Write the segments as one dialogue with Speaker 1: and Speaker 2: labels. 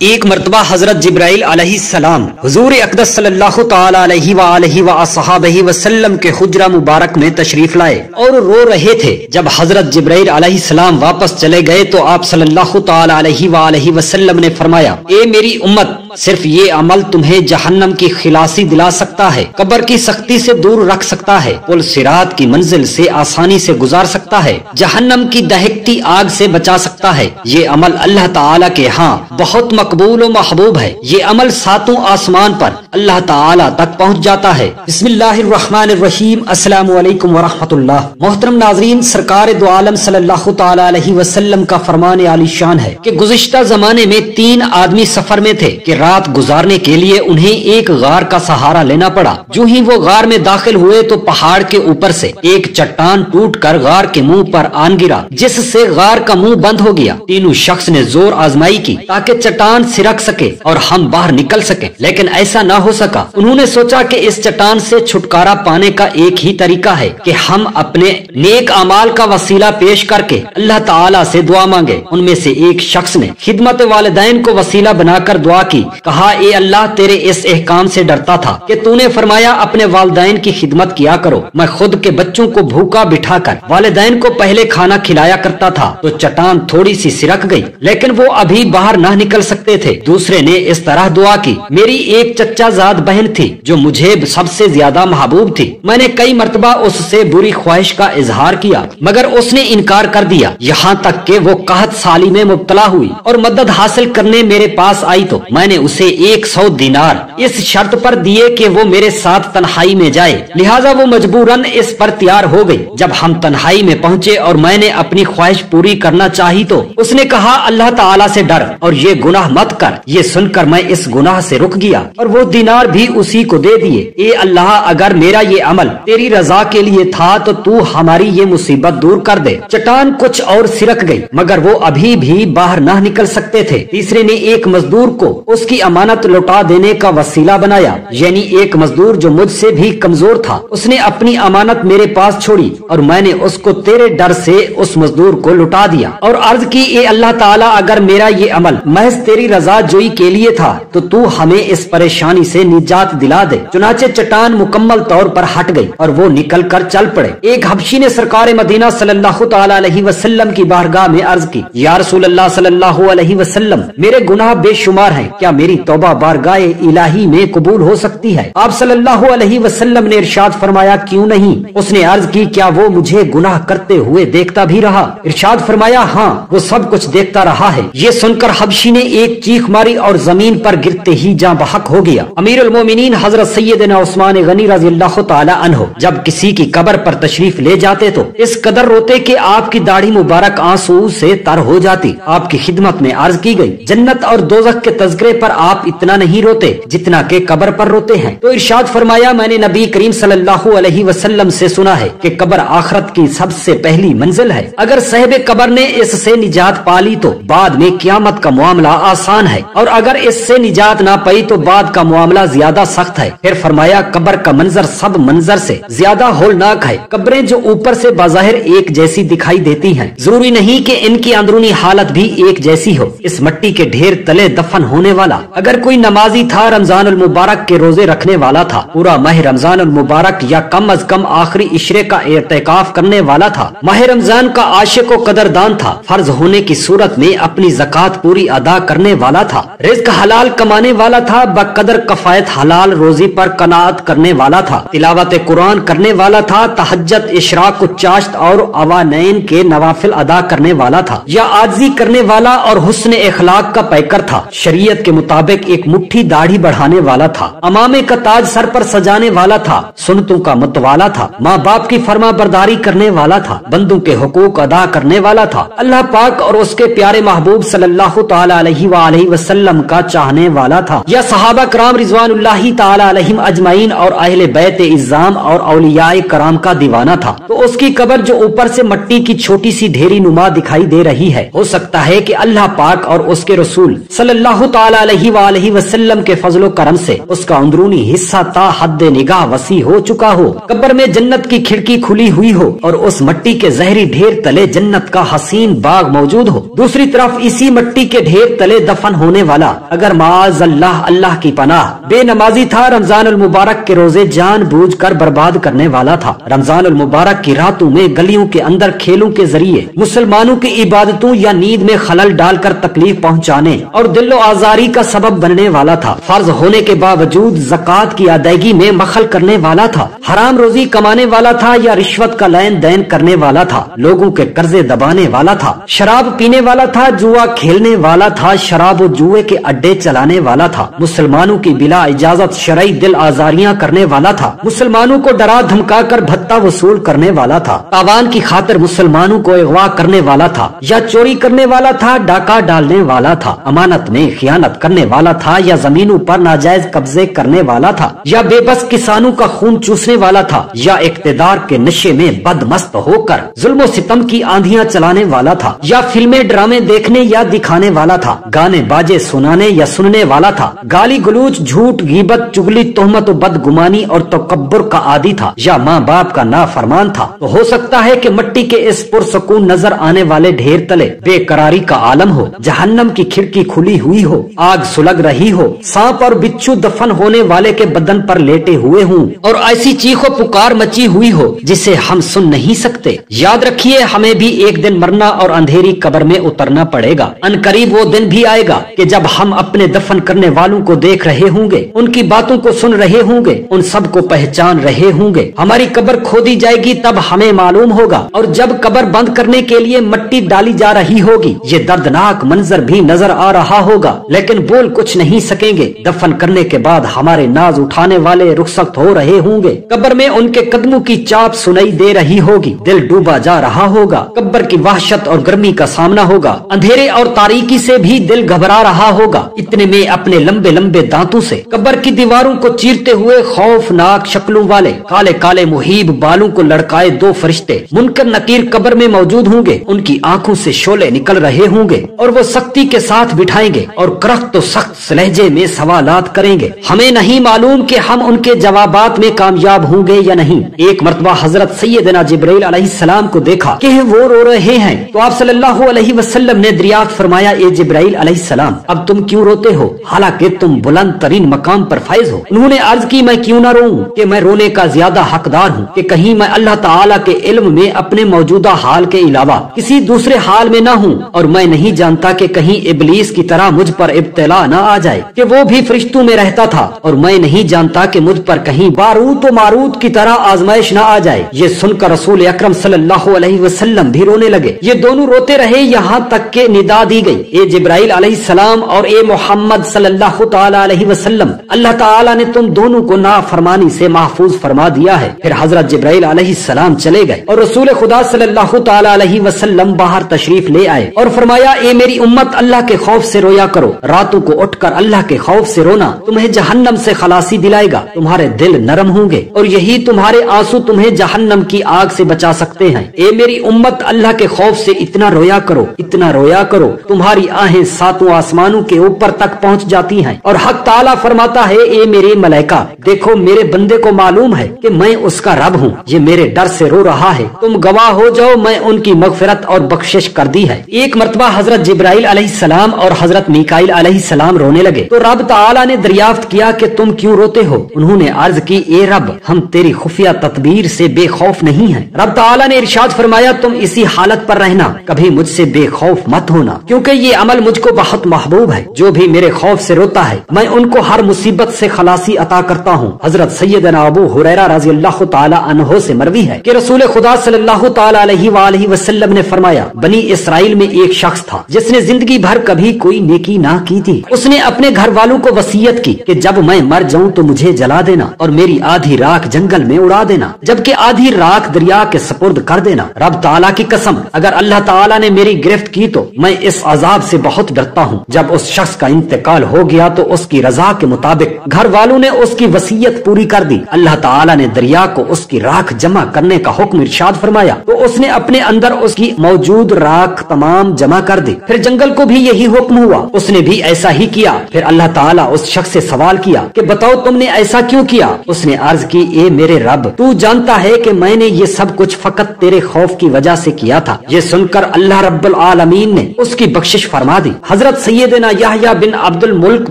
Speaker 1: ایک مرتبہ حضرت جبرائیل علیہ السلام حضور اقدس صلی اللہ تعالی علیہ وآلہ وصحبہ وسلم کے حجرہ مبارک میں تشریف لائے اور رو رہے تھے۔ جب حضرت جبرائیل علیہ السلام واپس چلے گئے تو آپ صلی اللہ تعالی علیہ وآلہ وسلم نے فرمایا، اے میری امت، صرف یہ عمل تمہیں جہنم کی خلاصی دلا سکتا ہے، قبر کی سختی سے دور رکھ سکتا ہے، پل صراط کی منزل سے آسانی سے گزار سکتا ہے، جہنم کی دہکتی آگ سے بچا سکتا ہے۔ یہ عمل اللہ تعالی کے ہاں بہت مقبول و محبوب ہے۔ یہ عمل ساتوں آسمان پر اللہ تعالی تک پہنچ جاتا ہے۔ بسم اللہ الرحمن الرحیم۔ السلام علیکم ورحمۃ اللہ۔ محترم ناظرین، سرکار دو عالم صلی اللہ تعالی علیہ وسلم کا فرمان عالی شان ہے کہ گزشتہ زمانے میں 3 آدمی سفر میں تھے کہ رات گزارنے کے لیے انہیں ایک غار کا سہارا لینا پڑا۔ جو ہی وہ غار میں داخل ہوئے تو پہاڑ کے اوپر سے ایک چٹان ٹوٹ کر غار کے منہ پر آن گرا، جس سے غار کا منہ بند ہو گیا۔ تینوں شخص نے زور آزمائی کی تاکہ چٹان سرک سکے اور ہم باہر نکل سکیں، لیکن ایسا نہ ہو سکا۔ انہوں نے سوچا کہ اس چٹان سے چھٹکارا پانے کا ایک ہی طریقہ ہے کہ ہم اپنے نیک اعمال کا وسیلہ پیش کر کے اللہ تعالیٰ سے دعا مانگے۔ ان میں سے ایک شخص نے خدمت والدین کو وسیلہ بنا کر دعا کی، کہا، اے اللہ، تیرے اس احکام سے ڈرتا تھا کہ تو نے فرمایا اپنے والدین کی خدمت کیا کرو۔ میں خود کے بچوں کو بھوکا بٹھا کر والدین کو پہلے کھانا کھلایا کرتا تھا تو چٹان تھوڑی سی سرک گئی، لیکن وہ ابھی باہر نہ نکل سکتے تھے۔ دوسرے نے اس طرح دعا کی، میری ایک چچا زاد بہن تھی جو مجھے سب سے زیادہ محبوب تھی، میں نے کئی مرتبہ اس سے بری خواہش کا اظہار کیا مگر اس نے انکار کر دیا، یہاں تک کہ وہ قحط سالی میں مبتلا ہوئی اور مدد حاصل کرنے میرے پاس آئی تو میں نے اسے 100 دینار اس شرط پر دیے کہ وہ میرے ساتھ تنہائی میں جائے، لہٰذا وہ مجبوراً اس پر تیار ہو گئی۔ جب ہم تنہائی میں پہنچے اور میں نے اپنی خواہش پوری کرنا چاہی تو اس نے کہا، اللہ تعالیٰ سے ڈر اور یہ گناہ مت کر۔ یہ سن کر میں اس گناہ سے رک گیا اور وہ دینار بھی اسی کو دے دیے۔ اے اللہ، اگر میرا یہ عمل تیری رضا کے لیے تھا تو ہماری یہ مصیبت دور کر دے۔ چٹان کچھ اور سرک گئی مگر وہ ابھی بھی باہر نہ نکل سکتے تھے۔ تیسرے نے ایک مزدور کو اس کی امانت لوٹا دینے کا وسیلہ بنایا، یعنی ایک مزدور جو مجھ سے بھی کمزور تھا، اس نے اپنی امانت میرے پاس چھوڑی اور میں نے اس کو تیرے ڈر سے اس مزدور کو لوٹا دیا اور عرض کی، اے اللہ تعالیٰ، اگر میرا یہ عمل محض تیری رضا جوئی کے لیے تھا تو ہمیں اس پریشانی سے نجات دلا دے۔ چنانچہ چٹان مکمل طور پر ہٹ گئی اور وہ نکل کر چل پڑے۔ ایک حبشی نے سرکار مدینہ صلی اللہ تعالی علیہ وسلم کی بارگاہ میں عرض کی، یا رسول اللہ صلی اللہ علیہ وسلم، میرے گناہ بے شمار ہیں، کیا میری توبہ بارگاہ الہی میں قبول ہو سکتی ہے؟ آپ صلی اللہ علیہ وسلم نے ارشاد فرمایا، کیوں نہیں؟ اس نے عرض کی، کیا وہ مجھے گناہ کرتے ہوئے دیکھتا بھی رہا؟ ارشاد فرمایا، ہاں، وہ سب کچھ دیکھتا رہا ہے۔ یہ سن کر حبشی نے ایک چیخ ماری اور زمین پر گرتے ہی جاں بحق ہو گیا۔ امیر المومنین حضرت سیدنا عثمان غنی رضی اللہ تعالی عنہ جب کسی کی قبر پر تشریف لے جاتے تو اس قدر روتے کہ آپ کی داڑھی مبارک آنسو سے تر ہو جاتی۔ آپ کی خدمت میں عرض کی گئی، جنت اور دوزخ کے تذکرے پر آپ اتنا نہیں روتے جتنا کہ قبر پر روتے ہیں۔ تو ارشاد فرمایا، میں نے نبی کریم صلی اللہ علیہ وسلم سے سنا ہے کہ قبر آخرت کی سب سے پہلی منزل ہے، اگر صاحب قبر نے اس سے نجات پا لی تو بعد میں قیامت کا معاملہ آسان ہے، اور اگر اس سے نجات نہ پائی تو بعد کا معاملہ زیادہ سخت ہے۔ پھر فرمایا، قبر کا منظر سب منظر سے زیادہ ہولناک ہے۔ قبریں جو اوپر سے بظاہر ایک جیسی دکھائی دیتی ہیں، ضروری نہیں کہ ان کی اندرونی حالت بھی ایک جیسی ہو۔ اس مٹی کے ڈھیر تلے دفن ہونے والا اگر کوئی نمازی تھا، رمضان المبارک کے روزے رکھنے والا تھا، پورا ماہ رمضان المبارک یا کم از کم آخری عشرے کا اعتکاف کرنے والا تھا، ماہ رمضان کا عاشق و قدردان تھا، فرض ہونے کی صورت میں اپنی زکات پوری ادا کرنے والا تھا، رزق حلال کمانے والا تھا، بقدر کفایت حلال روزی پر قناعت کرنے والا تھا، تلاوت قرآن کرنے والا تھا، تہجد، اشراق و چاشت اور اوانین کے نوافل ادا کرنے والا تھا، یا عاجزی کرنے والا اور حسن اخلاق کا پیکر تھا، شریعت کے مطابق ایک مٹھی داڑھی بڑھانے والا تھا، امامے کا تاج سر پر سجانے والا تھا، سنتوں کا متوالا تھا، ماں باپ کی فرما برداری کرنے والا تھا، بندوں کے حقوق ادا کرنے والا تھا، اللہ پاک اور اس کے پیارے محبوب صلی اللہ تعالی علیہ وآلہ وسلم کا چاہنے والا تھا، یا صحابہ کرام رضوان اللہ تعالی علیہم اجمعین اور اہل بیت اعظام اور اولیاء کرام کا دیوانہ تھا۔ تو اس کی قبر جو اوپر سے مٹی کی چھوٹی سی ڈھیری نما دکھائی دے رہی ہے، ہو سکتا ہے کہ اللہ پاک اور اس کے رسول صلی اللہ تعالی علیہ وآلہ وسلم کے فضل و کرم سے اس کا اندرونی حصہ تا حد نگاہ وسیع ہو چکا ہو، قبر میں جنت کی کھڑکی کھلی ہوئی ہو اور اس مٹی کے زہری ڈھیر تلے جنت کا حسین باغ موجود ہو، دوسری طرف اسی مٹی کے ڈھیر تلے दफन होने वाला अगर माज अल्लाह अल्लाह की पनाह बे नमाजी था, रमजान उल मुबारक के रोजे जानबूझकर बर्बाद करने वाला था। रमजान उल मुबारक की रातों में गलियों के अंदर खेलों के जरिए मुसलमानों की इबादतों या नींद में खलल डालकर तकलीफ पहुँचाने और दिलो आजारी का सबब बनने वाला था। फर्ज होने के बावजूद ज़कात की अदायगी में मखल करने वाला था। हराम रोजी कमाने वाला था या रिश्वत का लेन देन करने वाला था। लोगों के कर्जे दबाने वाला था। शराब पीने वाला था। जुआ खेलने वाला था। शराब और जुए के अड्डे चलाने वाला था। मुसलमानों की बिला इजाजत शरई दिल आजारियां करने वाला था। मुसलमानों को डरा धमका कर भत्ता वसूल करने वाला था। तावान की खातिर मुसलमानों को अगवा करने वाला था या चोरी करने वाला था। डाका डालने वाला था। अमानत में खियानत करने वाला था या जमीनों पर नाजायज कब्जे करने वाला था या बेबस किसानों का खून चूसने वाला था या इक्तदार के नशे में बदमस्त होकर जुल्म सितम की आंधियां चलाने वाला था या फिल्में ड्रामे देखने या दिखाने वाला था। गाने बाजे सुनाने या सुनने वाला था। गाली गलूच झूठ गीबत चुगली तोहमत बदगुमानी और तकब्बुर का आदी था या माँ बाप का नाफरमान था। तो हो सकता है कि मिट्टी के इस पुरसकून नजर आने वाले ढेर तले बेकरारी का आलम हो, जहन्नम की खिड़की खुली हुई हो, आग सुलग रही हो, सांप और बिच्छू दफन होने वाले के बदन पर लेटे हुए हों और ऐसी चीखों पुकार मची हुई हो जिसे हम सुन नहीं सकते। याद रखिए, हमें भी एक दिन मरना और अंधेरी कब्र में उतरना पड़ेगा। अनकरीब वो दिन भी आएगा कि जब हम अपने दफन करने वालों को देख रहे होंगे, उनकी बातों को सुन रहे होंगे, उन सब को पहचान रहे होंगे। हमारी कब्र खोदी जाएगी तब हमें मालूम होगा, और जब कब्र बंद करने के लिए मिट्टी डाली जा रही होगी, ये दर्दनाक मंजर भी नजर आ रहा होगा, लेकिन बोल कुछ नहीं सकेंगे। दफन करने के बाद हमारे नाज उठाने वाले रुखसत हो रहे होंगे। कब्र में उनके कदमों की चाप सुनाई दे रही होगी। दिल डूबा जा रहा होगा। कब्र की वहशत और गर्मी का सामना होगा। अंधेरे और तारीकी से भी दिल घबरा रहा होगा। इतने में अपने लंबे लंबे दांतों से कब्र की दीवारों को चीरते हुए खौफनाक शक्लों वाले काले काले मुहीब बालों को लड़काए दो फरिश्ते मुनकर नकीर कब्र में मौजूद होंगे। उनकी आंखों से शोले निकल रहे होंगे और वो सख्ती के साथ बिठाएंगे और करख्त तो सख्त लहजे में सवालात करेंगे। हमें नहीं मालूम कि हम उनके जवाबात में कामयाब होंगे या नहीं। एक मर्तबा हजरत सैयदना जिब्राइल अलैहिस्सलाम को देखा कि वो रो रहे हैं, तो आप सल्लल्लाहु अलैहि वसल्लम ने दरियाफ्त फरमाया, ए जिब्राइल अलैहिस्सलाम, अब तुम क्यों रोते हो, हालांकि तुम बुलंद तरीन मकाम पर फाइज हो। उन्होंने अर्ज की, मैं क्यों न रोऊं कि मैं रोने का ज्यादा हकदार हूँ कि कहीं मैं अल्लाह ताला के इल्म में अपने मौजूदा हाल के अलावा किसी दूसरे हाल में न हूँ, और मैं नहीं जानता कि कहीं इब्लीस की तरह मुझ पर इब्तिला न आ जाए कि वो भी फरिश्तों में रहता था, और मैं नहीं जानता कि मुझ पर कहीं बारूद व मारूद की तरह आजमाइश न आ जाए। ये सुनकर रसूल अकरम सल्लल्लाहु अलैहि वसल्लम भी रोने लगे। ये दोनों रोते रहे यहाँ तक के निदा दी गई, ए जिब्राइल अलैहिस्सलाम और ए मोहम्मद सल्लल्लाहु ताला अलैहि वसल्लम, अल्लाह ताला ने तुम दोनों को नाफरमानी से महफूज फरमा दिया है। फिर हजरत जिब्राइल अलैहिस्सलाम चले गए और रसूल खुदा सल्लल्लाहु ताला अलैहि वसल्लम बाहर तशरीफ ले आए और फरमाया, ए मेरी उम्मत, अल्लाह के खौफ से रोया करो। रातों को उठकर अल्लाह के खौफ से रोना तुम्हें जहन्नम से खलासी दिलाएगा। तुम्हारे दिल नरम होंगे और यही तुम्हारे आंसू तुम्हें जहन्नम की आग से बचा सकते हैं। ए मेरी उम्मत, अल्लाह के खौफ से इतना रोया करो, इतना रोया करो, तुम्हारी आहें सातों आसमानों के ऊपर तक पहुँच जाती हैं। और हक ताला फरमाता है, ए मेरे मलाइका, देखो मेरे बंदे को मालूम है कि मैं उसका रब हूँ, ये मेरे डर से रो रहा है, तुम गवाह हो जाओ, मैं उनकी मगफिरत और बख्शिश कर दी है। एक मर्तबा हजरत जिब्राइल अलैहिस्सलाम और हजरत मीकाईल अलैहिस्सलाम रोने लगे तो रब ताला ने दरियाफ्त किया कि तुम क्यों रोते हो। उन्होंने अर्ज की, ए रब, हम तेरी खुफिया तदबीर से बेखौफ नहीं हैं। रब ताला ने इरशाद फरमाया, तुम इसी हालत पर रहना, कभी मुझसे बेखौफ मत होना, क्योंकि ये अमल मुझको बहुत महबूब है। जो भी मेरे खौफ से रोता है मैं उनको हर मुसीबत से खलासी अता करता हूँ। हजरत सैयदना अबू हुरैरा रज़ी अल्लाह ताला अन्हो से मरवी है कि रसूल खुदा सल्लल्लाहु ताला अलैहि वसल्लम ने फरमाया, बनी इसराइल में एक शख्स था जिसने जिंदगी भर कभी कोई नेकी ना की थी। उसने अपने घर वालों को वसीयत की कि जब मैं मर जाऊं तो मुझे जला देना और मेरी आधी राख जंगल में उड़ा देना, जबकि आधी राख दरिया के सपुर्द कर देना। रब ताला की कसम, अगर अल्लाह ताला ने मेरी गिरफ्त की तो मैं इस अजाब से बहुत डरता हूँ। जब उस शख्स का इंतकाल हो गया तो उसकी रजा के मुताबिक घर वालों ने उसकी वसीयत पूरी कर दी। अल्लाह ताला ने दरिया को उसकी राख जमा करने का हुक्म इरशाद फरमाया तो उसने अपने अंदर उसकी मौजूद राख तमाम जमा कर दी। फिर जंगल को भी यही हुक्म हुआ, उसने भी ऐसा ही किया। फिर अल्लाह ताला उस शख्स से सवाल किया कि बताओ तुमने ऐसा क्यों किया। उसने अर्ज की, ए मेरे रब, तू जानता है कि मैंने ये सब कुछ फकत तेरे खौफ की वजह से किया था। ये सुनकर अल्लाह रब्बुल आलमीन ने उसकी बख्शिश फरमा दी। हजरत सैयदना याहया बिन अब्दुल मुल्क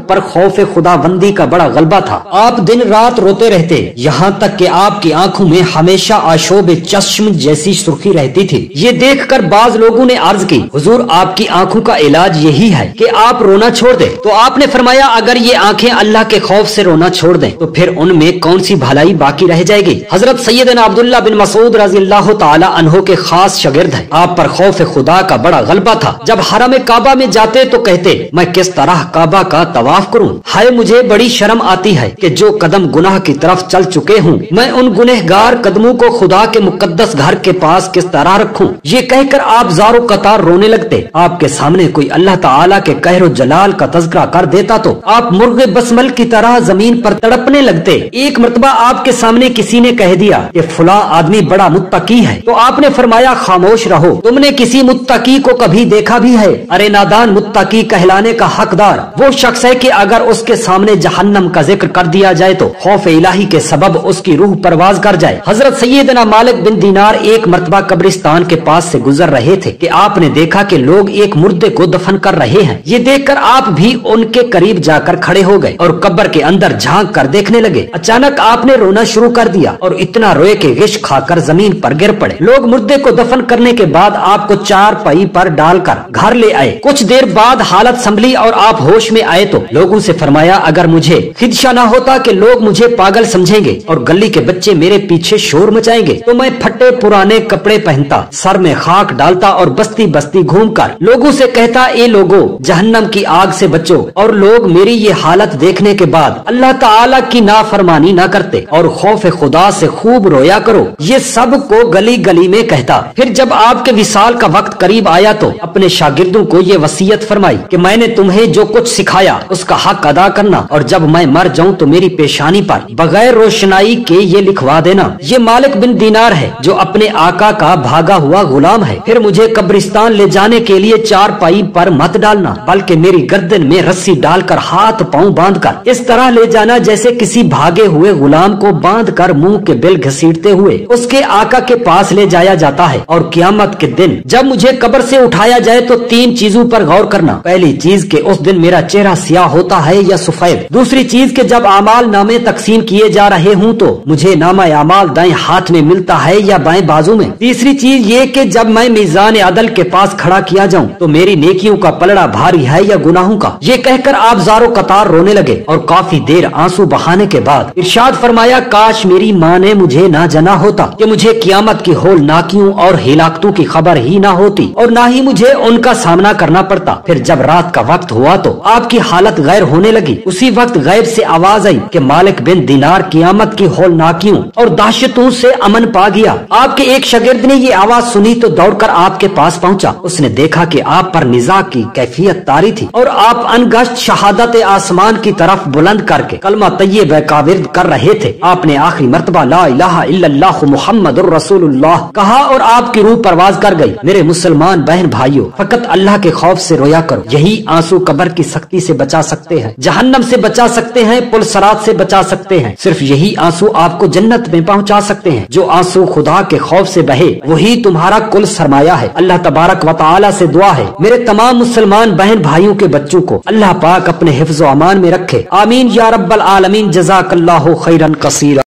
Speaker 1: पर खौफ खुदाबंदी का बड़ा गलबा था। आप दिन रात रोते रहते, यहाँ तक कि आपकी आंखों में हमेशा आशोब चश्म जैसी सुर्खी रहती थी। ये देखकर बाज लोगों ने अर्ज की, हुजूर आपकी आंखों का इलाज यही है कि आप रोना छोड़ दें। तो आपने फरमाया, अगर ये आंखें अल्लाह के खौफ से रोना छोड़ दें तो फिर उनमें कौन सी भलाई बाकी रह जाएगी। हजरत सैयदना अब्दुल्ला बिन मसूद रज़ियल्लाहु ताला अन्हु के खास शागिर्द हैं। आप पर खौफ खुदा का बड़ा गलबा था। जब हरम काबा में जाते तो कहते, मैं किस तरह काबा का तवाफ करूं? हाय मुझे बड़ी शर्म आती है कि जो कदम गुनाह की तरफ चल चुके हूं, मैं उन गुनहगार कदमों को खुदा के मुकद्दस घर के पास किस तरह रखूं? ये कहकर आप ज़ारो कतार रोने लगते। आपके सामने कोई अल्लाह ताला के कहर जलाल का तज़किरा कर देता तो आप मुर्गे बसमल की तरह जमीन पर तड़पने लगते। एक मर्तबा आपके सामने किसी ने कह दिया कि फला आदमी बड़ा मुत्तकी है, तो आपने फरमाया, खामोश रहो, तुमने किसी मुत्तकी को कभी देखा भी है? अरे नादान, मुत्तकी कहलाने का हकदार वो शख्स है कि अगर उसके सामने जहन्नम का जिक्र कर दिया जाए तो खौफ इलाही के सबब उसकी रूह परवाज कर जाए। हजरत सैयदना मालिक बिन दीनार एक मर्तबा कब्रिस्तान के पास से गुजर रहे थे कि आपने देखा कि लोग एक मुर्दे को दफन कर रहे हैं। ये देखकर आप भी उनके करीब जाकर खड़े हो गए और कब्र के अंदर झांक कर देखने लगे। अचानक आपने रोना शुरू कर दिया और इतना रोए कि गिश खाकर जमीन पर गिर पड़े। लोग मुर्दे को दफन करने के बाद आपको चारपाई पर डालकर घर ले आए। कुछ देर बाद हालत संभली और आप होश में आए तो लोगों से फरमाया, अगर मुझे खिदशा न होता कि लोग मुझे पागल समझेंगे और गली के बच्चे मेरे पीछे शोर मचाएंगे तो मैं फटे पुराने कपड़े पहनता, सर में खाक डालता और बस्ती बस्ती घूमकर लोगों से कहता, ए लोगों, जहन्नम की आग से बचो। और लोग मेरी ये हालत देखने के बाद अल्लाह ताला की नाफरमानी न करते और खौफ खुदा से खूब रोया करो। ये सब को गली गली में कहता। फिर जब आपके विसाल का वक्त करीब आया तो अपने शागिर्दों को ये वसीयत फरमाई कि मैंने तुम्हें जो कुछ सिखाया उसका हक अदा करना, और जब मैं मर जाऊं तो मेरी पेशानी पर बगैर रोशनाई के ये लिखवा देना, ये मालिक बिन दीनार है जो अपने आका का भागा हुआ गुलाम है। फिर मुझे कब्रिस्तान ले जाने के लिए चारपाई पर मत डालना, बल्कि मेरी गर्दन में रस्सी डालकर हाथ पांव बांधकर इस तरह ले जाना जैसे किसी भागे हुए गुलाम को बांधकर मुंह के बिल घसीटते हुए उसके आका के पास ले जाया जाता है। और क़यामत के दिन जब मुझे कब्र से उठाया जाए तो 3 चीजों पर गौर करना। पहली चीज के उस दिन मेरा चेहरा स्याह होता है या सफेद। दूसरी चीज के जब आमाल नामे तकसीम किए जा रहे हूँ तो मुझे नामा आमाल दाएं हाथ में मिलता है या बाएं बाजू में। तीसरी चीज ये कि जब मैं मीज़ान अदल के पास खड़ा किया जाऊं तो मेरी नेकियों का पलड़ा भारी है या गुनाहों का। ये कहकर आप ज़ारो कतार रोने लगे और काफी देर आंसू बहाने के बाद इरशाद फरमाया, काश मेरी माँ ने मुझे ना जना होता कि मुझे क़यामत की होलनाकियों और हिलाकतों की खबर ही ना होती और ना ही मुझे उनका सामना करना पड़ता। फिर जब रात का वक्त हुआ तो आपकी हालत गैर होने लगी। उसी वक्त गैब से आवाज आई कि मालिक बिन दीनार क़यामत की होलनाकियों और दहशतों से अमन पा गया। आपके एक शागिर्द ने ये आवाज सुनी तो दौड़कर आपके पास पहुंचा। उसने देखा कि आप पर निज़ा की कैफियत तारी थी और आप अनगश्त शहादत आसमान की तरफ बुलंद करके कलमा तय्यब का विर्द कर रहे थे। आपने आखिरी मर्तबा ला इलाहा इल्लल्लाह मुहम्मदुर रसूलुल्लाह कहा और आपकी रूह परवाज कर गई। मेरे मुसलमान बहन भाइयों, फकत अल्लाह के खौफ से रोया करो। यही आंसू कब्र की सख्ती से बचा सकते हैं, जहन्नम से बचा सकते हैं, पुल सरात से बचा सकते हैं। सिर्फ यही आंसू आपको जन्नत में पहुंचा सकते हैं। जो आंसू खुदा के खौफ से बहे वही तुम्हारा कुल सरमाया है। अल्लाह तबारक व तआला से दुआ है मेरे तमाम मुसलमान बहन भाइयों के बच्चों को अल्लाह पाक अपने हिफ्ज़ व अमान में रखे। आमीन या रब्बल आलमीन। जज़ाकल्लाहु खैरन कसीरा।